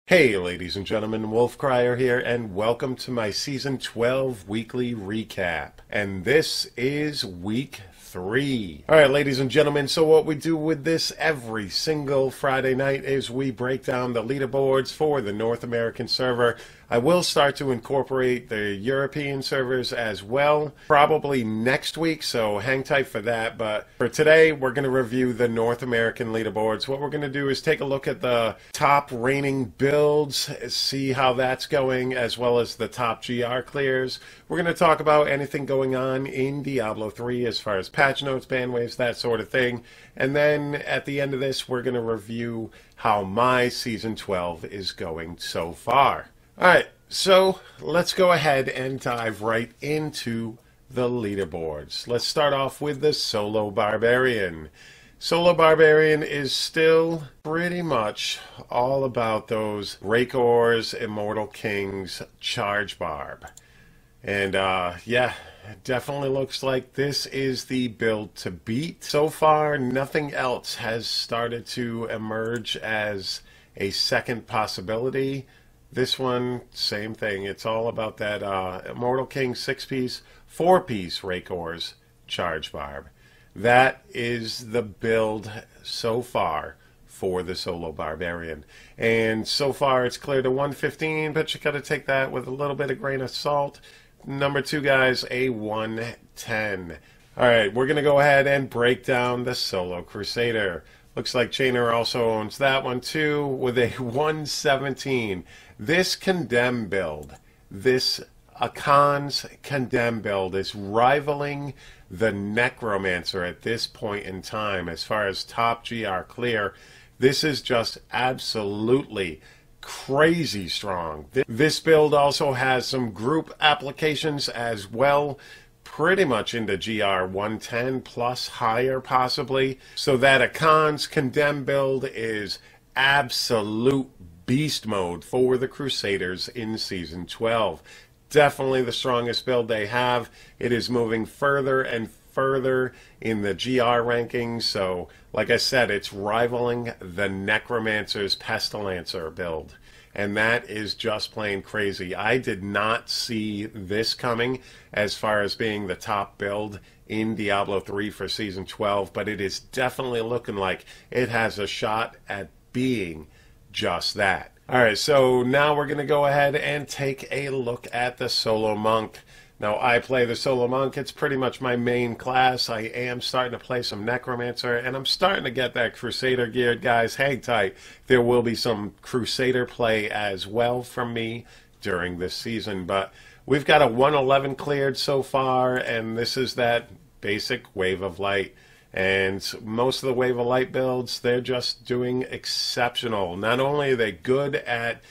Hey ladies and gentlemen, Wolf Crier here, and welcome to my Season 12 weekly recap. And this is week 3. Alright ladies and gentlemen, so what we do with this every single Friday night is we break down the leaderboards for the North American server. I will start to incorporate the European servers as well, probably next week, so hang tight for that. But for today, we're going to review the North American leaderboards. What we're going to do is take a look at the top reigning builds, see how that's going, as well as the top GR clears. We're going to talk about anything going on in Diablo 3 as far as patch notes, ban waves, that sort of thing. And then at the end of this, we're going to review how my Season 12 is going so far. Alright, so let's go ahead and dive right into the leaderboards. Let's start off with the Solo Barbarian. Solo Barbarian is still pretty much all about those Rakor's Immortal Kings Charge Barb. And yeah, it definitely looks like this is the build to beat. So far, nothing else has started to emerge as a second possibility. This one, same thing. It's all about that Immortal King 6-piece, 4-piece Rakor's Charge Barb. That is the build so far for the Solo Barbarian. And so far it's cleared to 115, but you got to take that with a little bit of grain of salt. Number 2, guys, a 110. All right, we're going to go ahead and break down the Solo Crusader. Looks like Chainer also owns that one too with a 117. This Condemn build, this Akan's Condemn build is rivaling the Necromancer at this point in time as far as top GR clear. This is just absolutely crazy strong. This build also has some group applications as well, pretty much into GR 110 plus higher possibly. So that Akan's Condemn build is absolute beast mode for the Crusaders in Season 12. Definitely the strongest build they have. It is moving further and further in the GR rankings. So like I said, it's rivaling the Necromancer's Pestilancer build. And that is just plain crazy. I did not see this coming as far as being the top build in Diablo 3 for Season 12, but it is definitely looking like it has a shot at being just that. Alright, so now we're going to go ahead and take a look at the Solo Monk. Now, I play the Solo Monk. It's pretty much my main class. I am starting to play some Necromancer, and I'm starting to get that Crusader geared, guys. Hang tight. There will be some Crusader play as well from me during this season, but we've got a 111 cleared so far, and this is that basic Wave of Light. And most of the Wave of Light builds, they're just doing exceptional. Not only are they good at,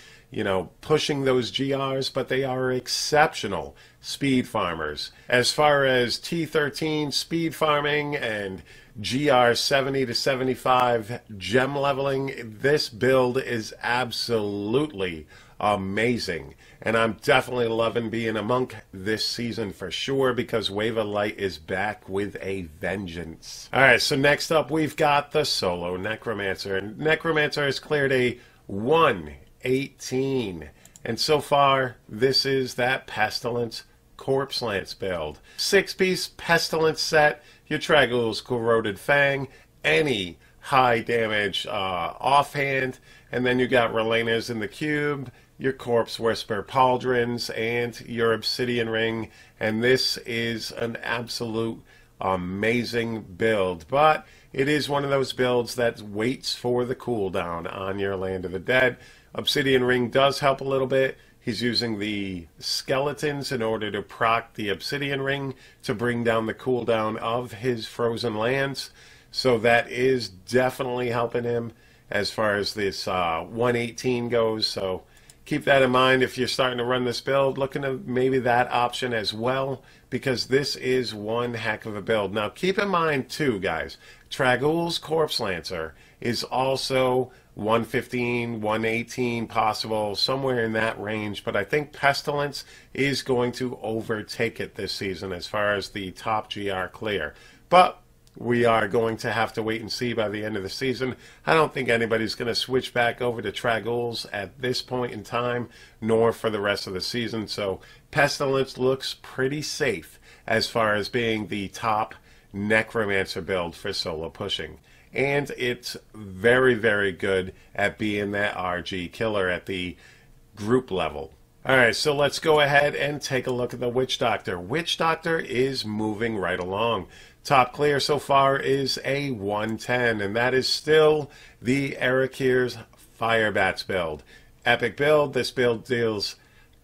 pushing those GRs, but they are exceptional speed farmers. As far as T13 speed farming and GR 70 to 75 gem leveling, this build is absolutely amazing. And I'm definitely loving being a monk this season for sure, because Wave of Light is back with a vengeance. Alright, so next up we've got the Solo Necromancer. And Necromancer has cleared a 118. And so far, this is that Pestilence Corpse Lance build. 6-piece Pestilence set, your Tragul's Corroded Fang, any high damage offhand, and then you got Relena's in the cube, your Corpse Whisper Pauldrons, and your Obsidian Ring. And this is an absolute amazing build, but it is one of those builds that waits for the cooldown on your Land of the Dead. Obsidian Ring does help a little bit. He's using the skeletons in order to proc the Obsidian Ring to bring down the cooldown of his frozen lands. So that is definitely helping him as far as this 118 goes. So keep that in mind if you're starting to run this build. Look into maybe that option as well, because this is one heck of a build. Now keep in mind too, guys, Tragul's Corpse Lancer is also 115, 118 possible, somewhere in that range, but I think Pestilence is going to overtake it this season as far as the top GR clear. But we are going to have to wait and see by the end of the season. I don't think anybody's going to switch back over to Tragols at this point in time, nor for the rest of the season. So Pestilence looks pretty safe as far as being the top Necromancer build for solo pushing. And it's very, very good at being that RG killer at the group level. Alright, so let's go ahead and take a look at the Witch Doctor. Witch Doctor is moving right along. Top clear so far is a 110, and that is still the Erekir's Firebats build. Epic build. This build deals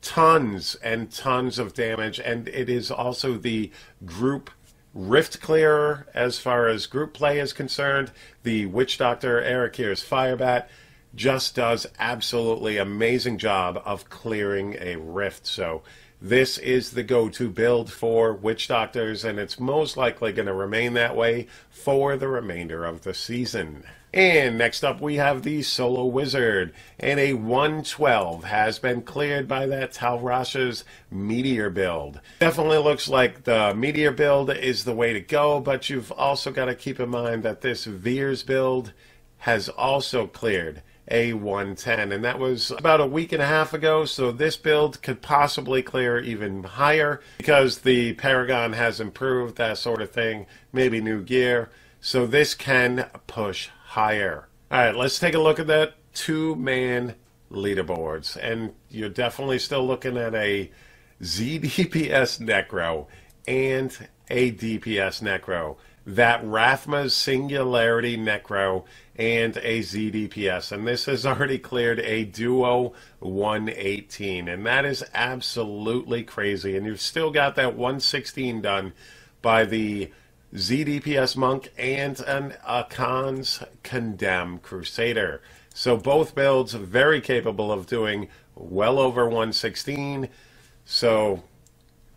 tons and tons of damage, and it is also the group Rift Clearer as far as group play is concerned. The Witch Doctor Erekir's Firebat just does absolutely amazing job of clearing a rift. So this is the go-to build for Witch Doctors, and it's most likely going to remain that way for the remainder of the season. And next up we have the Solo Wizard, and a 112 has been cleared by that Talrasha's Meteor build. Definitely looks like the Meteor build is the way to go, but you've also got to keep in mind that this Veers build has also cleared a 110, and that was about a week and a half ago, so this build could possibly clear even higher because the Paragon has improved, that sort of thing, maybe new gear, so this can push higher. Alright, let's take a look at that two-man leaderboards, and you're definitely still looking at a ZDPS Necro and a DPS Necro. That Rathma's Singularity Necro and a ZDPS, and this has already cleared a Duo 118, and that is absolutely crazy. And you've still got that 116 done by the ZDPS Monk and an Akan's Condemned Crusader. So both builds are very capable of doing well over 116. So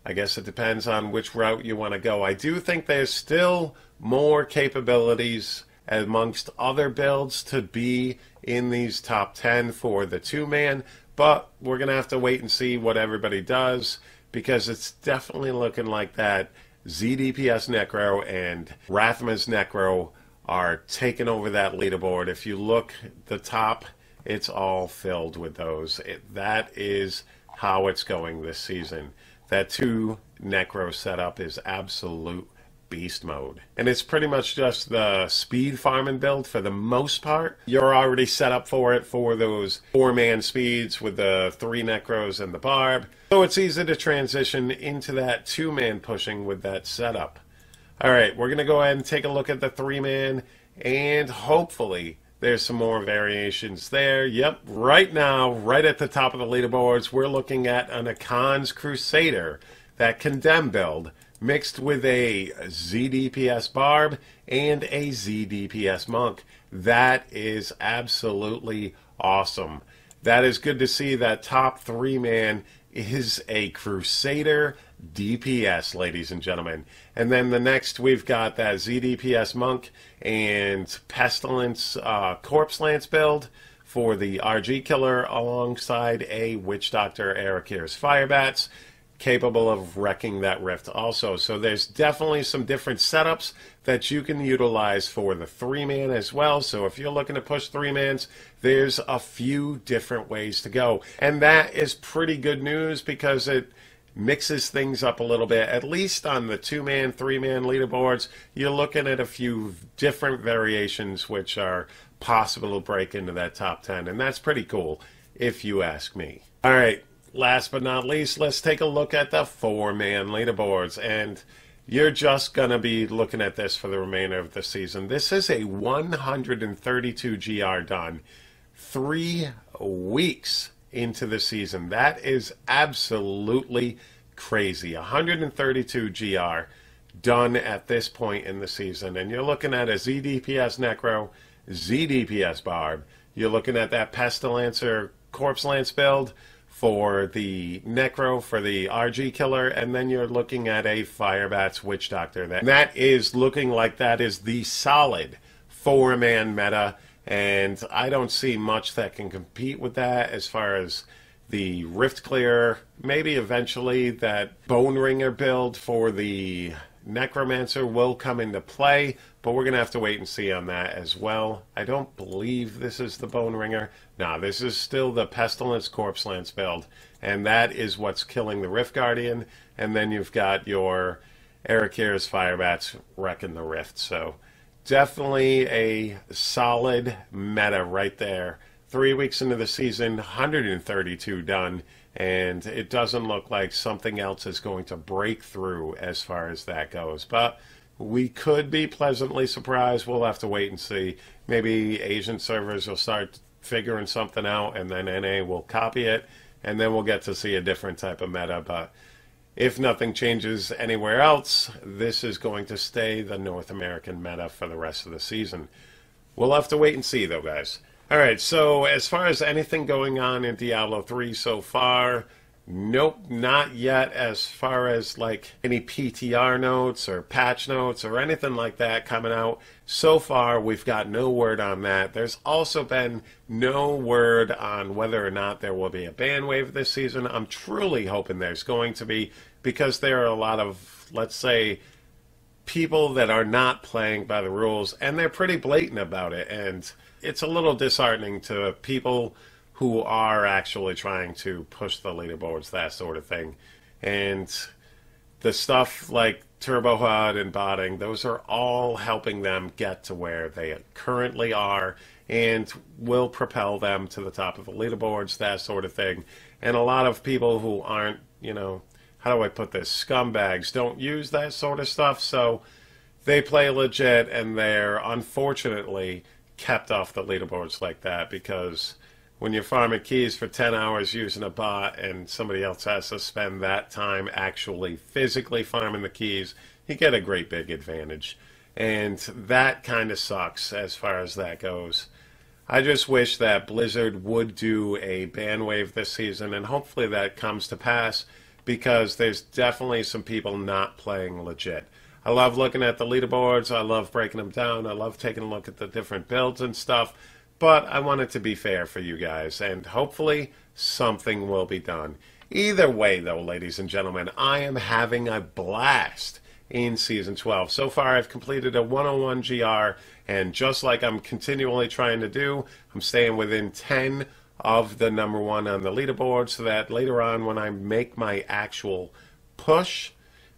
I guess it depends on which route you want to go. I do think there's still more capabilities amongst other builds to be in these top 10 for the two-man, but we're going to have to wait and see what everybody does, because it's definitely looking like that ZDPS Necro and Rathma's Necro are taking over that leaderboard. If you look at the top, it's all filled with those. That is how it's going this season. That two Necro setup is absolute beast mode. And it's pretty much just the speed farming build for the most part. You're already set up for it for those four-man speeds with the three Necros and the Barb. So it's easy to transition into that two-man pushing with that setup. Alright, we're going to go ahead and take a look at the three-man, and hopefully there's some more variations there. Yep, right now, right at the top of the leaderboards, we're looking at an Akan's Crusader, that Condemn build, mixed with a ZDPS Barb and a ZDPS Monk. That is absolutely awesome. That is good to see. That top three-man is a Crusader DPS, ladies and gentlemen. And then the next we've got that ZDPS Monk and Pestilence Corpse Lance build for the RG Killer, alongside a Witch Doctor Erekir's Firebats, capable of wrecking that rift also. So there's definitely some different setups that you can utilize for the three-man as well. So if you're looking to push three-mans, there's a few different ways to go. And that is pretty good news, because it mixes things up a little bit. At least on the two-man, three-man leaderboards, you're looking at a few different variations which are possible to break into that top 10. And that's pretty cool, if you ask me. All right. Last but not least, let's take a look at the four-man leaderboards, and you're just going to be looking at this for the remainder of the season. This is a 132 GR done 3 weeks into the season. That is absolutely crazy. 132 GR done at this point in the season, and you're looking at a ZDPS Necro, ZDPS Barb. You're looking at that Pestilancer Corpse Lance build for the Necro, for the RG Killer, and then you're looking at a Firebats Witch Doctor. That is looking like that is the solid four-man meta, and I don't see much that can compete with that as far as the Rift Clear, maybe eventually that Bone Ringer build for the Necromancer will come into play, but we're going to have to wait and see on that as well. I don't believe this is the Bone Ringer. No, this is still the Pestilence Corpse Lance build, and that is what's killing the Rift Guardian, and then you've got your Erekir's Firebats wrecking the Rift, so definitely a solid meta right there. 3 weeks into the season, 132 done, and it doesn't look like something else is going to break through as far as that goes. But we could be pleasantly surprised. We'll have to wait and see. Maybe Asian servers will start figuring something out, and then NA will copy it, and then we'll get to see a different type of meta. But if nothing changes anywhere else, this is going to stay the North American meta for the rest of the season. We'll have to wait and see, though, guys. Alright, so as far as anything going on in Diablo 3 so far, nope, not yet. As far as like any PTR notes or patch notes or anything like that coming out, so far we've got no word on that. There's also been no word on whether or not there will be a ban wave this season. I'm truly hoping there's going to be, because there are a lot of, let's say, people that are not playing by the rules, and they're pretty blatant about it, and it's a little disheartening to people who are actually trying to push the leaderboards, that sort of thing. And the stuff like Turbo HUD and botting, those are all helping them get to where they currently are and will propel them to the top of the leaderboards, that sort of thing. And a lot of people who aren't, you know, how do I put this, scumbags, don't use that sort of stuff, so they play legit, and they're unfortunately kept off the leaderboards like that, because when you're farming keys for 10 hours using a bot and somebody else has to spend that time actually physically farming the keys, you get a great big advantage. And that kind of sucks as far as that goes. I just wish that Blizzard would do a ban wave this season, and hopefully that comes to pass, because there's definitely some people not playing legit. I love looking at the leaderboards, I love breaking them down, I love taking a look at the different builds and stuff, but I want it to be fair for you guys, and hopefully something will be done. Either way, though, ladies and gentlemen, I am having a blast in Season 12. So far, I've completed a 101 GR, and just like I'm continually trying to do, I'm staying within 10 of the number 1 on the leaderboard, so that later on when I make my actual push,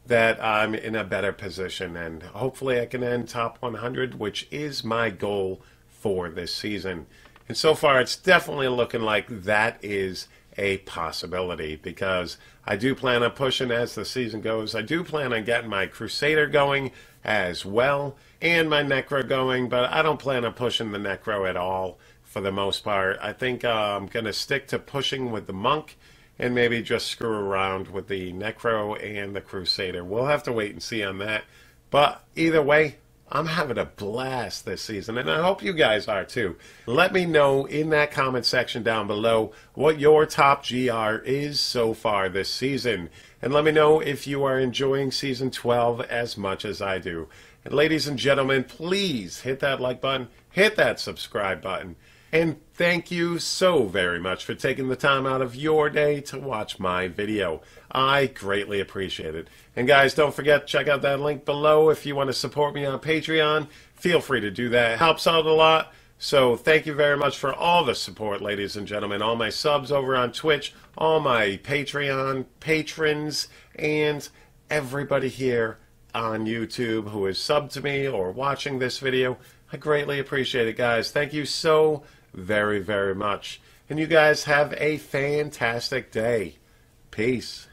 that I'm in a better position, and hopefully I can end top 100, which is my goal for this season. And so far it's definitely looking like that is a possibility, because I do plan on pushing as the season goes. I do plan on getting my Crusader going as well, and my Necro going, but I don't plan on pushing the Necro at all for the most part. I think I'm going to stick to pushing with the Monk, and maybe just screw around with the Necro and the Crusader. We'll have to wait and see on that. But either way, I'm having a blast this season, and I hope you guys are too. Let me know in that comment section down below what your top GR is so far this season. And let me know if you are enjoying Season 12 as much as I do. And ladies and gentlemen, please hit that like button, hit that subscribe button. And thank you so very much for taking the time out of your day to watch my video. I greatly appreciate it. And guys, don't forget, check out that link below if you want to support me on Patreon. Feel free to do that. It helps out a lot. So thank you very much for all the support, ladies and gentlemen. All my subs over on Twitch, all my Patreon patrons, and everybody here on YouTube who is subbed to me or watching this video. I greatly appreciate it, guys. Thank you so very, very much. And you guys have a fantastic day. Peace.